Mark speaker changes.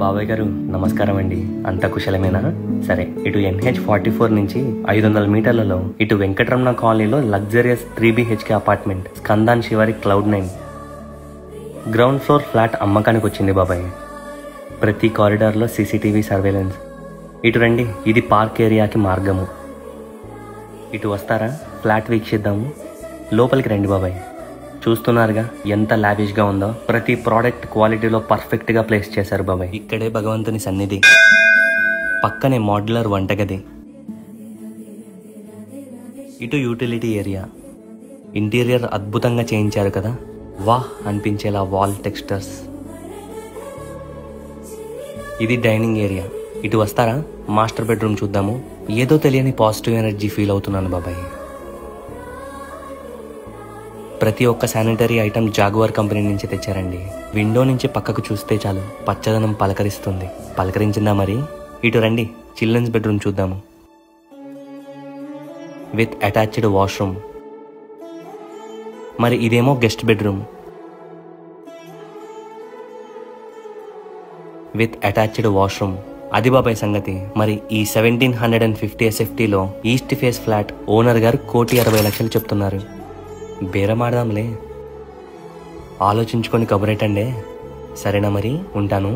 Speaker 1: బాబాయ్ గారు నమస్కారం అండి. అంత కుశలమేనా? సరే, ఇటు NH44 నుంచి 500 మీటర్లలో ఇటు వెంకటరమణ కాలనీలో లగ్జరియస్ 3BHK అపార్ట్మెంట్ స్కందాన్ శివారి Cloud9 గ్రౌండ్ ఫ్లోర్ ఫ్లాట్ అమ్మకానికి వచ్చింది బాబాయ్. ప్రతి కారిడార్లో CCTV సర్వేలెన్స్. ఇటు రండి, ఇది పార్క్ ఏరియాకి మార్గము. ఇటు వస్తారా? ఫ్లాట్ వీక్షిద్దాము. లోపలికి రండి బాబాయ్. చూస్తున్నారుగా ఎంత లావిష్గా ఉందో. ప్రతి ప్రోడక్ట్ క్వాలిటీలో పర్ఫెక్ట్గా ప్లేస్ చేశారు బాబాయ్. ఇక్కడే భగవంతుని సన్నిధి, పక్కనే మోడ్యులర్ వంటగది, ఇటు యూటిలిటీ ఏరియా. ఇంటీరియర్ అద్భుతంగా చేయించారు కదా, వాహ్ అనిపించేలా వాల్ టెక్స్చర్స్. ఇది డైనింగ్ ఏరియా. ఇటు వస్తారా? మాస్టర్ బెడ్రూమ్ చూద్దాము. ఏదో తెలియని పాజిటివ్ ఎనర్జీ ఫీల్ అవుతున్నాను బాబాయ్. ప్రతి ఒక్క శానిటరీ ఐటమ్ జాగువార్ కంపెనీ నుంచి తెచ్చారండి. విండో నుంచి పక్కకు చూస్తే చాలు పచ్చదనం పలకరిస్తుంది. పలకరించిందా మరి? ఇటు రండి, చిల్డ్రన్స్ బెడ్రూమ్ చూద్దాము. With attached washroom. మరి ఇదేమో guest bedroom with attached washroom. అది బాబాయ్ సంగతి. మరి ఈ 1750 SFTలో ఈస్ట్ ఫేస్ ఫ్లాట్ ఓనర్ గారు 1,60,00,000 చెప్తున్నారు. బేరమాడదాంలే, ఆలోచించుకొని కబురేటండే. సరేనా మరి, ఉంటాను.